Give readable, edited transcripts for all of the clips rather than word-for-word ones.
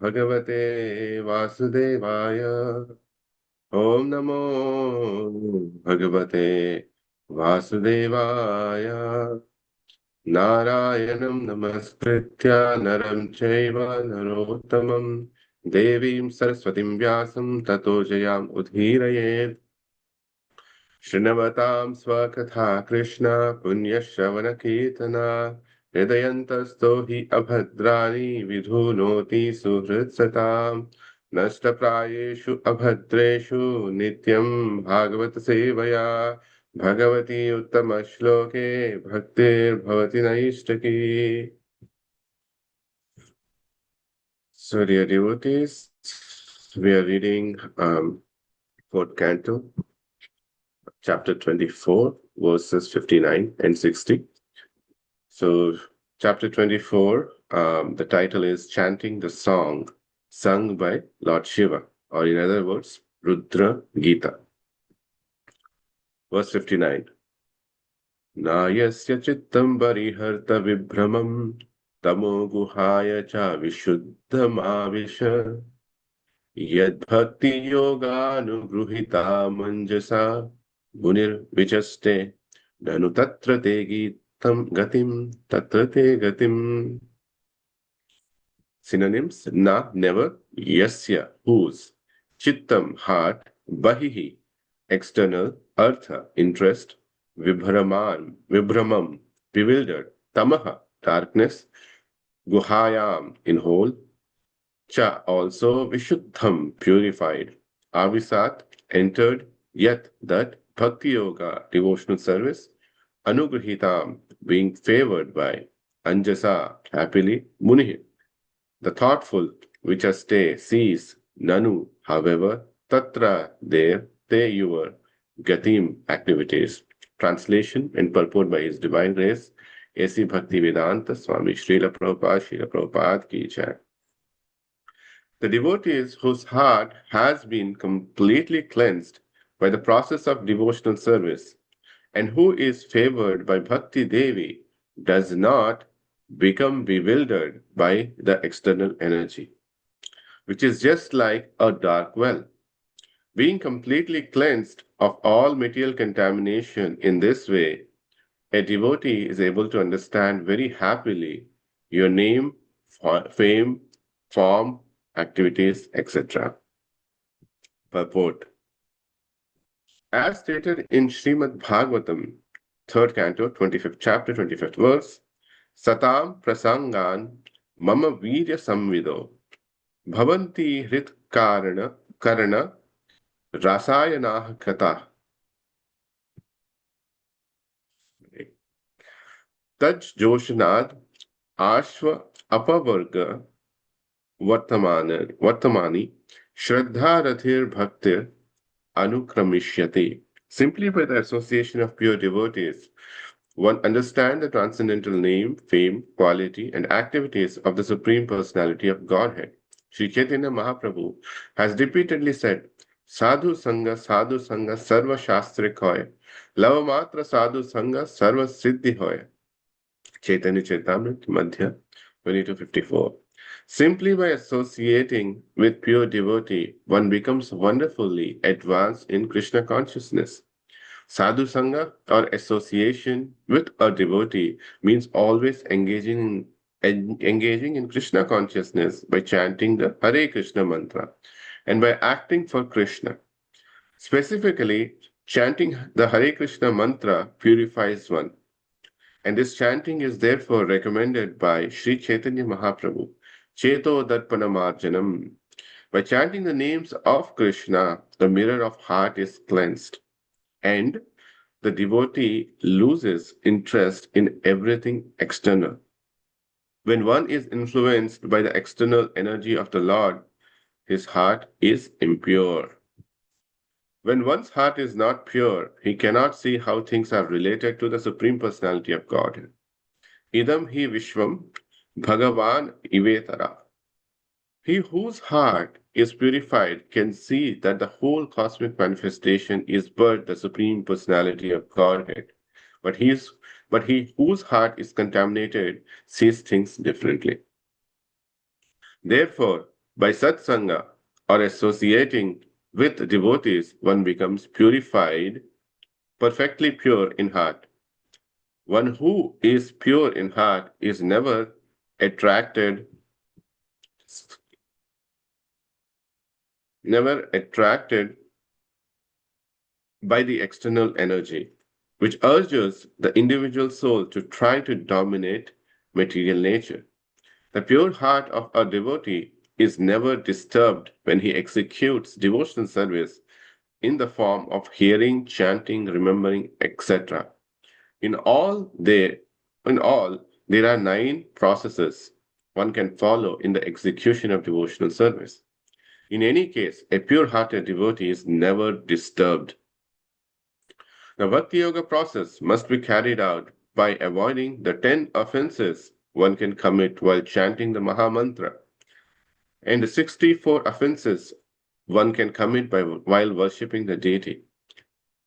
भगवते वासुदेवाय। ओम नमो भगवते वासुदेवाय। नारायणं नमस्कृत्य नरं चैव नरोत्तमं देवीं सरस्वतीं व्यासं ततो जयाम् उदीरयेत्। शृण्वतां स्वकथा कृष्ण पुण्यश्रवणकीर्तना हृदयन्तस्थो हि अभद्राणि विधुनोति सुहृत्सताम् नष्टप्रायेषु अभद्रेषु नित्यं भागवत सेवया Bhagwati उत्तमश्लोके भक्तिर्भवति नैष्टकी. So, dear devotees, we are reading fourth canto, chapter 24, verses 59 and 60. So, chapter 24, the title is Chanting the Song Sung by Lord Shiva, or in other words, Rudra Gita. Verse 59. Nayasya chittam bariharta vibramam tamo guhaya cha vishuddhamavisha yad bhakti yoganugrihita manjasa munir vichaste nanu tatra te gitam gatim tatra te gatim. Synonyms: na, never; yasya, whose; chittam, heart; bahihi, external; artha, interest; vibramam, bewildered; tamaha, darkness; guhayam, in hole; cha, also; vishuddham, purified; avisat, entered; yat, that; bhakti yoga, devotional service; anugrahitam, being favored by; anjasa, happily; munihi, the thoughtful, vichaste, sees; nanu, however; tatra, there; te, your; gatim, activities. Translation and purport by His Divine Grace, A.C. Bhaktivedanta Swami Srila Prabhupada ki jai. The devotees whose heart has been completely cleansed by the process of devotional service and who is favored by Bhakti Devi does not become bewildered by the external energy, which is just like a dark well. Being completely cleansed of all material contamination in this way, a devotee is able to understand very happily your name, fame, form, activities, etc. Purport. As stated in Srimad Bhagavatam, 3rd canto, 25th chapter, 25th verse, Satam prasangan mama virya samvido bhavanti hrit karana rasayanah kata taj joshanad ashva apavarga vartamani shraddha rathir bhaktir anukramishyate. Simply by the association of pure devotees, one understands the transcendental name, fame, quality, and activities of the Supreme Personality of Godhead. Sri Chaitanya Mahaprabhu has repeatedly said, Sadhu Sangha Sarva Shastrik hoy, Lava Matra Sadhu Sangha Sarva Siddhi hoy. Chaitanya Chaitamrita Madhya 2254. Simply by associating with pure devotee, one becomes wonderfully advanced in Krishna consciousness. Sadhu Sangha or association with a devotee means always engaging in Krishna consciousness by chanting the Hare Krishna mantra and by acting for Krishna. Specifically, chanting the Hare Krishna mantra purifies one. And this chanting is therefore recommended by Sri Chaitanya Mahaprabhu, Cheto Darpanamarjanam. By chanting the names of Krishna, the mirror of heart is cleansed, and the devotee loses interest in everything external. When one is influenced by the external energy of the Lord, his heart is impure. When one's heart is not pure, he cannot see how things are related to the Supreme Personality of God. Idam hi Vishwam Bhagavan Ivetara. He whose heart is purified can see that the whole cosmic manifestation is but the Supreme Personality of Godhead. But he whose heart is contaminated sees things differently. Therefore, By satsanga or associating with devotees, one becomes purified, perfectly pure in heart. One who is pure in heart is attracted, never attracted by the external energy, which urges the individual soul to try to dominate material nature. The pure heart of a devotee is never disturbed when he executes devotional service in the form of hearing, chanting, remembering, etc. In all, there, in all, there are 9 processes one can follow in the execution of devotional service. In any case, a pure-hearted devotee is never disturbed. The Bhakti Yoga process must be carried out by avoiding the 10 offenses one can commit while chanting the Maha Mantra and the 64 offenses one can commit while worshipping the deity.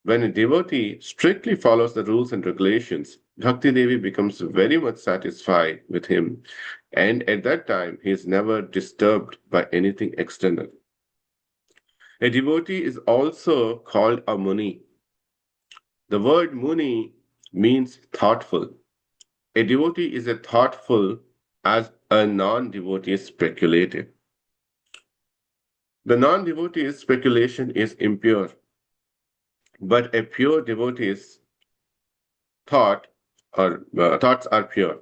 When a devotee strictly follows the rules and regulations, Bhakti Devi becomes very much satisfied with him, and at that time he is never disturbed by anything external. A devotee is also called a Muni. The word Muni means thoughtful. A devotee is as thoughtful as a non devotee is speculative. The non devotee's speculation is impure, but a pure devotee's thought thoughts are pure.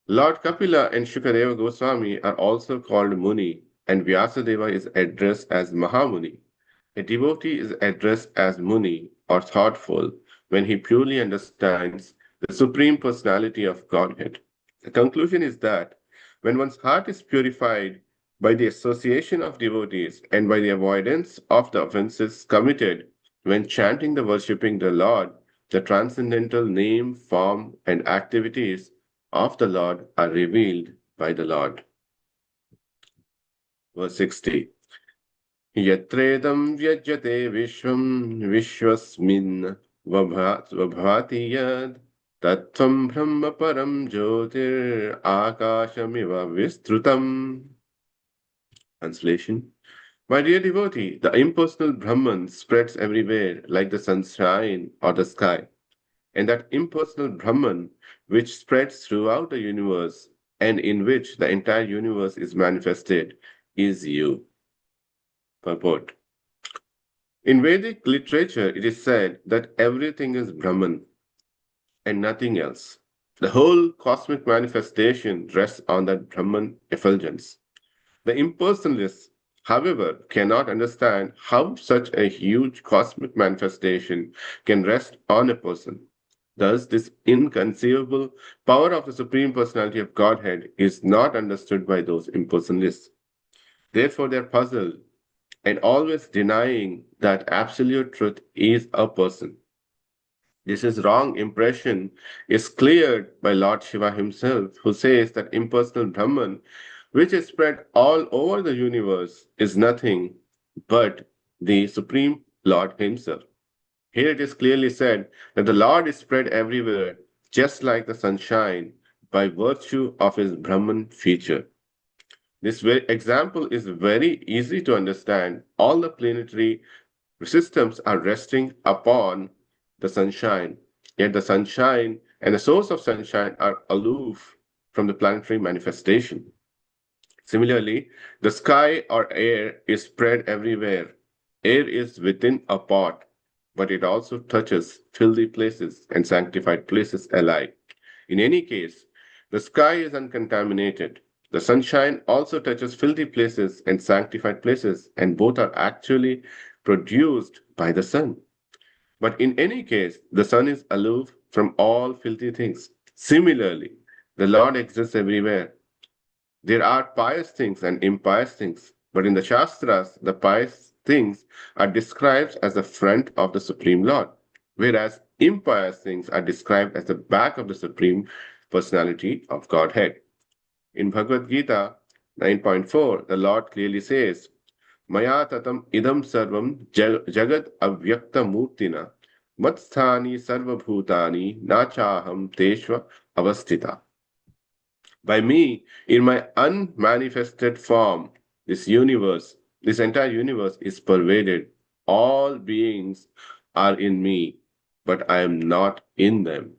Lord Kapila and Shukadeva Goswami are also called Muni, and Vyasadeva is addressed as Mahamuni. A devotee is addressed as Muni or thoughtful when he purely understands the Supreme Personality of Godhead. The conclusion is that when one's heart is purified by the association of devotees and by the avoidance of the offenses committed when chanting the worshipping the Lord, the transcendental name, form, and activities of the Lord are revealed by the Lord. Verse 60. Yatredam vyajyate vishvam vishwasmin vabhati yad tattvam brahma param jyotir akashamiva vistrutam. Translation. My dear devotee, the impersonal Brahman spreads everywhere like the sunshine or the sky. And that impersonal Brahman, which spreads throughout the universe and in which the entire universe is manifested, is you. Purport. In Vedic literature, it is said that everything is Brahman and nothing else. The whole cosmic manifestation rests on that Brahman effulgence. The impersonalists, however, cannot understand how such a huge cosmic manifestation can rest on a person. Thus, this inconceivable power of the Supreme Personality of Godhead is not understood by those impersonalists. Therefore, they are puzzled and always denying that absolute truth is a person. This is wrong impression is cleared by Lord Shiva himself, who says that impersonal Brahman, which is spread all over the universe, is nothing but the Supreme Lord himself. Here it is clearly said that the Lord is spread everywhere, just like the sunshine, by virtue of his Brahman feature. This example is very easy to understand. All the planetary systems are resting upon the sunshine, yet the sunshine and the source of sunshine are aloof from the planetary manifestation. Similarly, the sky or air is spread everywhere. Air is within a pot, but it also touches filthy places and sanctified places alike. In any case, the sky is uncontaminated. The sunshine also touches filthy places and sanctified places, and both are actually produced by the sun. But in any case, the sun is aloof from all filthy things. Similarly, the Lord exists everywhere. There are pious things and impious things, but in the Shastras, the pious things are described as the front of the Supreme Lord, whereas impious things are described as the back of the Supreme Personality of Godhead. In Bhagavad Gita 9.4, the Lord clearly says, Maya tatam idam sarvam jagad avyakta murtina matsthani sarvabhutani nachaham teshva avastita. By me, in my unmanifested form, This entire universe is pervaded. All beings are in me, but I am not in them.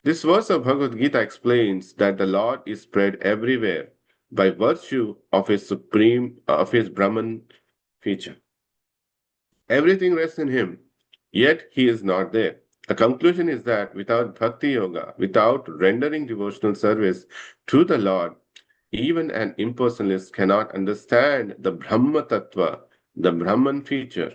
This verse of Bhagavad Gita explains that the Lord is spread everywhere by virtue of his Brahman feature. Everything rests in him, yet he is not there. The conclusion is that without bhakti yoga, without rendering devotional service to the Lord, even an impersonalist cannot understand the Brahma Tattva, the Brahman feature.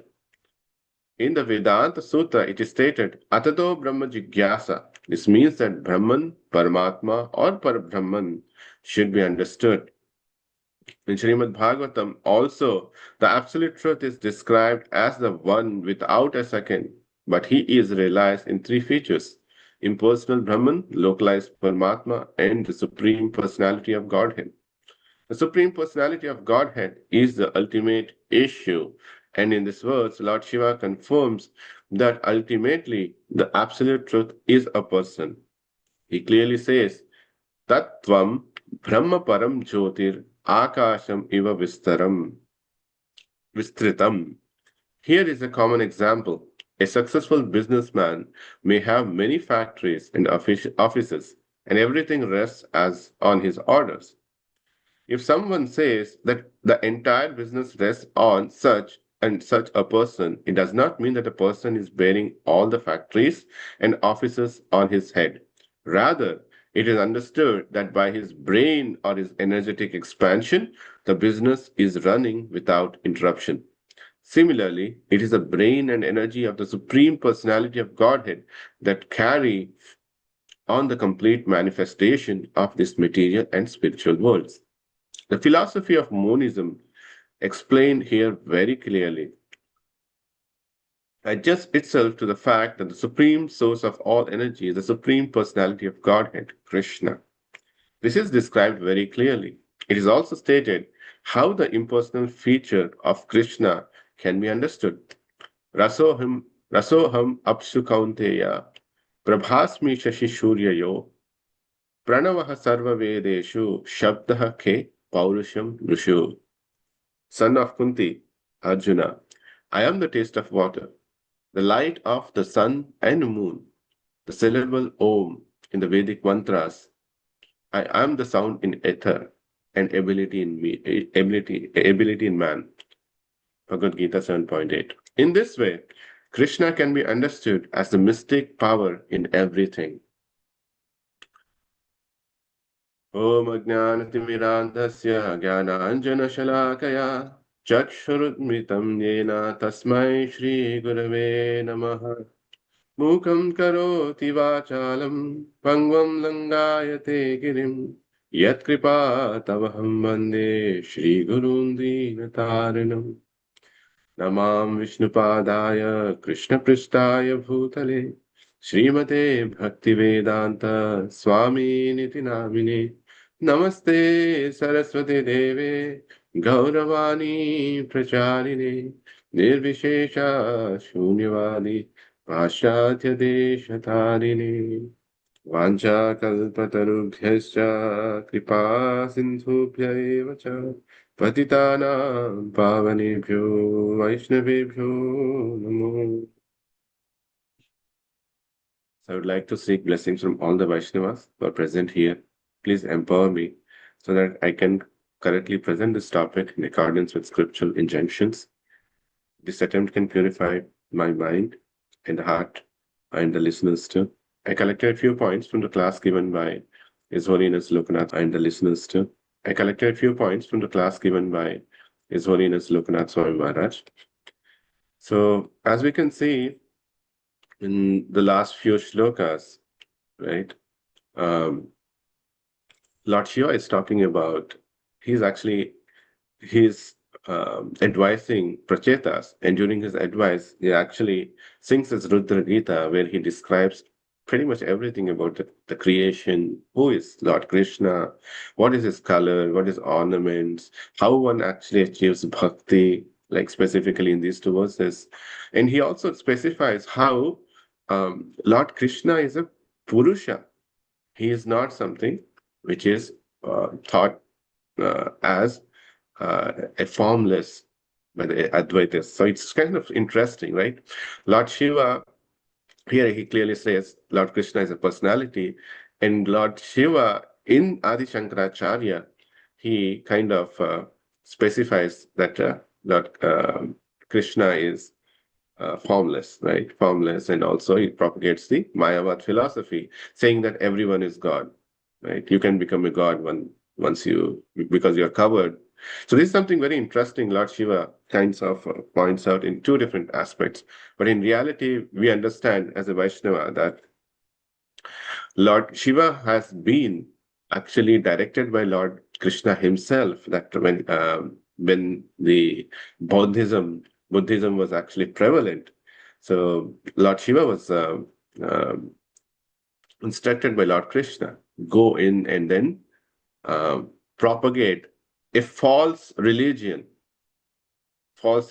In the Vedanta Sutra, it is stated, Atato Brahma Jigyasa. This means that Brahman, Paramatma, or Parabrahman should be understood. In Srimad Bhagavatam, also, the absolute truth is described as the one without a second, but he is realized in three features: impersonal Brahman, localized Paramatma, and the Supreme Personality of Godhead. The Supreme Personality of Godhead is the ultimate issue, and in this verse, Lord Shiva confirms that ultimately the absolute truth is a person. He clearly says, Tattvam Brahma Param Jyotir Akasham Iva Vistritam. Here is a common example. A successful businessman may have many factories and offices, and everything rests as on his orders. If someone says that the entire business rests on such and such a person, it does not mean that a person is bearing all the factories and offices on his head. Rather, it is understood that by his brain or his energetic expansion, the business is running without interruption. Similarly, it is the brain and energy of the Supreme Personality of Godhead that carry on the complete manifestation of this material and spiritual worlds. The philosophy of monism, explained here very clearly, adjusts itself to the fact that the supreme source of all energy is the supreme personality of Godhead, Krishna. This is described very clearly. It is also stated how the impersonal feature of Krishna can be understood. Rasoham, rasoham apsu kaunteya, prabhasmi shashi shuryayo, pranavaha sarva vedeshu, shabdaha ke paurusham nushu. Son of Kunti, Arjuna, I am the taste of water, the light of the sun and moon, the syllable Om in the Vedic mantras. I am the sound in ether and ability in man. Bhagavad Gita 7.8. In this way, Krishna can be understood as the mystic power in everything. Om Ajnanatimirandasya Jnananjanashalakaya Chakshurudmitam Yena Tasmai Shri Gurave Namaha Mukam Karoti Vachalam Pangvam Langayate Girim Yat Kripa Tavaham Vande Shri Gurundi Natarinam Namam Vishnupadaya Krishna Pristaya Bhutale Srimate Bhaktivedanta Swami Niti Namine Namaste Saraswati Deve Gauravani Pracharine Nirvishesha Shunyavadi Paschatya Deshatarine Vanchakalpatarubhyascha Kripa Sindhubhya eva cha Patitanam Pavanebhyo Vaishnavebhyo Namo. So I would like to seek blessings from all the Vaishnavas who are present here. Please empower me so that I can correctly present this topic in accordance with scriptural injunctions. This attempt can purify my mind and the heart and the listeners too. I collected a few points from the class given by His Holiness Lokanath and the listeners too. I collected a few points from the class given by His Holiness Lokanath Swami Maharaj. So, as we can see in the last few shlokas, right, Lord Shiva is talking about, he's actually, he's advising Prachetas, and during his advice, he actually sings his Rudra Gita, where he describes pretty much everything about the creation, who is Lord Krishna, what is his color, what is ornaments, how one actually achieves bhakti, like specifically in these two verses. And he also specifies how Lord Krishna is a Purusha. He is not something which is thought as a formless by the Advaitists. So it's kind of interesting, right? Lord Shiva, here he clearly says Lord Krishna is a personality, and Lord Shiva in Adi Shankaracharya, he kind of specifies that Lord Krishna is formless, right? Formless, and also he propagates the Mayavad philosophy, saying that everyone is God, right? You can become a God once you because you're covered. So this is something very interesting. Lord Shiva kinds of points out in two different aspects, but in reality, we understand as a Vaishnava that Lord Shiva has been actually directed by Lord Krishna himself. That when the Buddhism was actually prevalent, so Lord Shiva was uh, instructed by Lord Krishna, go in and then uh, propagate a false religion, so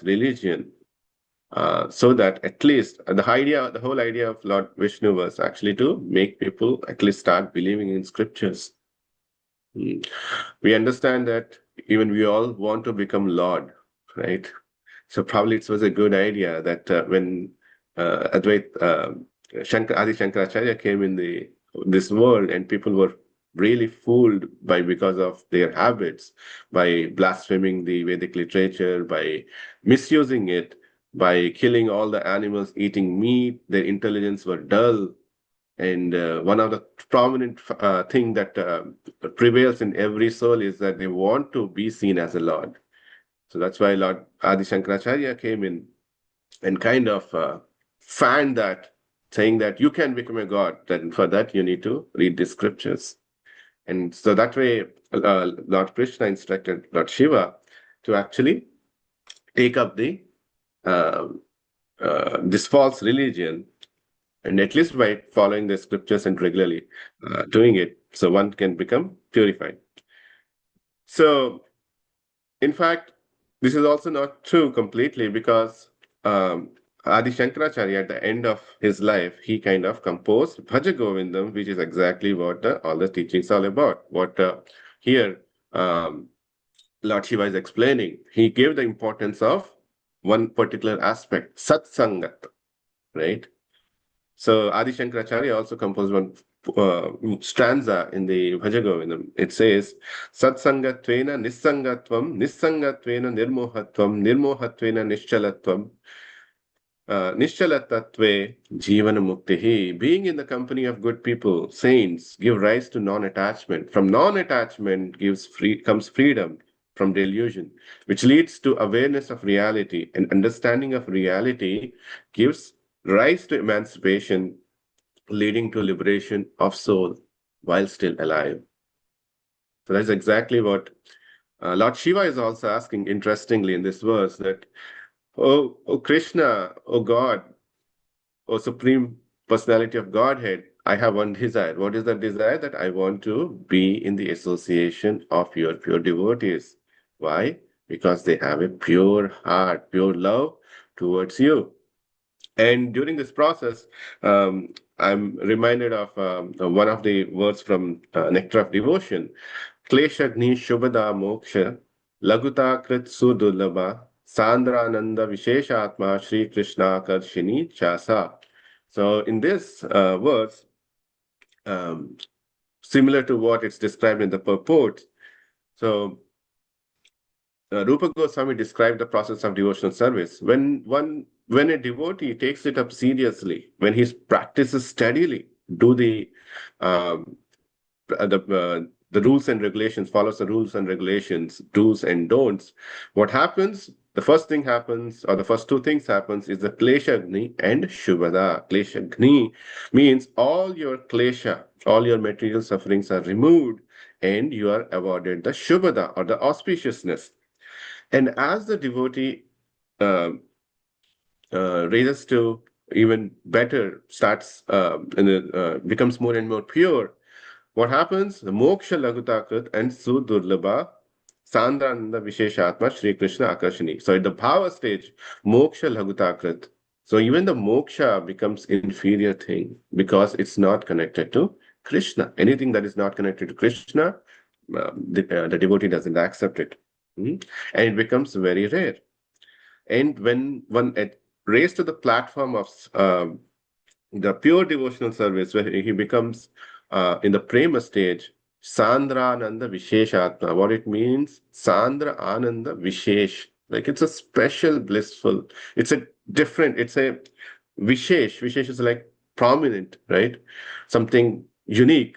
that at least the whole idea of Lord Vishnu was actually to make people at least start believing in scriptures. Mm. We understand that even we all want to become Lord, right? So probably it was a good idea that when Adi Shankaracharya came in this world, and people were really fooled by because of their habits, by blaspheming the Vedic literature, by misusing it, by killing all the animals, eating meat, their intelligence were dull. And one of the prominent thing that prevails in every soul is that they want to be seen as a Lord. So that's why Lord Adi Shankaracharya came in and kind of fanned that, saying that you can become a God. Then for that you need to read the scriptures. And so that way, Lord Krishna instructed Lord Shiva to actually take up the uh, this false religion, and at least by following the scriptures and regularly doing it, so one can become purified. So in fact, this is also not true completely, because Adi Shankaracharya, at the end of his life, he kind of composed Bhaja Govindam, which is exactly what all the teachings are about. What here um, Lord Shiva is explaining. He gave the importance of one particular aspect, Satsangat, right? So Adi Shankaracharya also composed one stanza in the Bhajagovindam. It says, Satsangatvena nissangatvam, nissangatvena nirmohatvam, nirmohatvena nischalatvam, Nishchalatatve Jivana Muktihi. Being in the company of good people, saints, give rise to non-attachment. From non-attachment comes freedom from delusion, which leads to awareness of reality, and understanding of reality gives rise to emancipation, leading to liberation of soul while still alive. So that's exactly what Lord Shiva is also asking, interestingly, in this verse, that, oh Krishna, oh God, O Supreme Personality of Godhead, I have one desire. What is the desire? That I want to be in the association of your pure devotees. Why? Because they have a pure heart, pure love towards you. And during this process, I'm reminded of one of the words from Nectar of Devotion. Kleshagni Shubhada Moksha Laguta Krit Sudulabha Sandrananda Visheshatma Shri Krishna Karshini Chasa. So in this verse, um, similar to what it's described in the purport, so Rupa Goswami described the process of devotional service. When a devotee takes it up seriously, when he practices steadily, do um, the rules and regulations, follows the rules and regulations, do's and don'ts, what happens? The first thing happens, or the first two things happens, is the kleshagni and shubhada. Kleshagni means all your klesha, all your material sufferings are removed, and you are awarded the shubhada, or the auspiciousness. And as the devotee uh, raises to even better, starts and becomes more and more pure, what happens? The moksha lagutakrit and sudurlabha sandrananda visheshatma Shri Krishna akarshini. So at the bhava stage, moksha lagutakrit. So even the moksha becomes inferior thing, because it's not connected to Krishna. Anything that is not connected to Krishna, the devotee doesn't accept it. And it becomes very rare. And when one raised to the platform of the pure devotional service, where he becomes in the prema stage, Sandra Ananda Visheshatma. What it means, Sandra Ananda Vishesh. Like it's a special, blissful, it's a different, it's a Vishesh. Vishesh is like prominent, right? Something unique.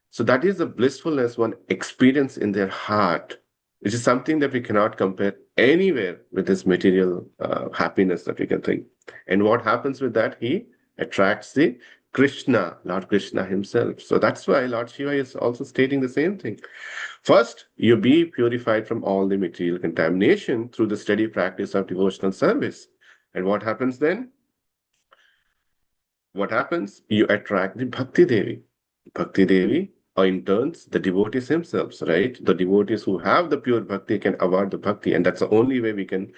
So that is the blissfulness one experience in their heart, which is something that we cannot compare anywhere with this material happiness that we can think. And what happens with that? He attracts the Krishna, Lord Krishna himself. So that's why Lord Shiva is also stating the same thing. First, you be purified from all the material contamination through the steady practice of devotional service. And what happens then? What happens? You attract the Bhakti Devi. Bhakti Devi, or in turns, the devotees themselves, right? The devotees who have the pure bhakti can award the bhakti, and that's the only way we can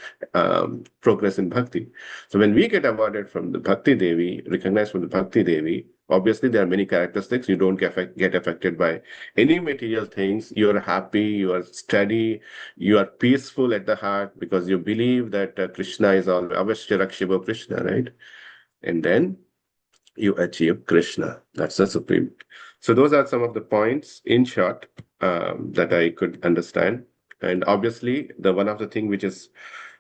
progress in bhakti. So when we get awarded from the Bhakti Devi, recognized from the Bhakti Devi, obviously there are many characteristics. You don't get affected by any material things. You are happy, you are steady, you are peaceful at the heart because you believe that Krishna is all Avashya Rakshiva Krishna, right? And then you achieve Krishna. That's the supreme. So those are some of the points in short that I could understand. And obviously, the one of the thing which is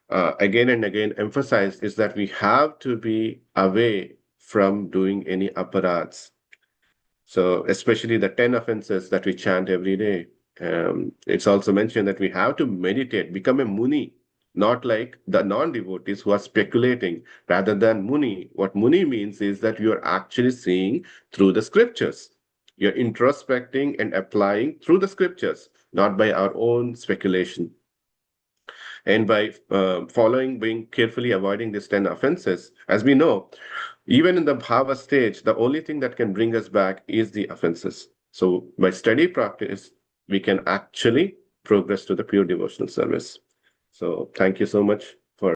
again and again emphasized is that we have to be away from doing any aparads. So especially the 10 offenses that we chant every day. It's also mentioned that we have to meditate, become a muni, not like the non-devotees who are speculating rather than muni. What muni means is that you are actually seeing through the scriptures. You're introspecting and applying through the scriptures, not by our own speculation. And by following, being carefully avoiding these 10 offenses, as we know, even in the bhava stage, the only thing that can bring us back is the offenses. So by steady practice, we can actually progress to the pure devotional service. So thank you so much.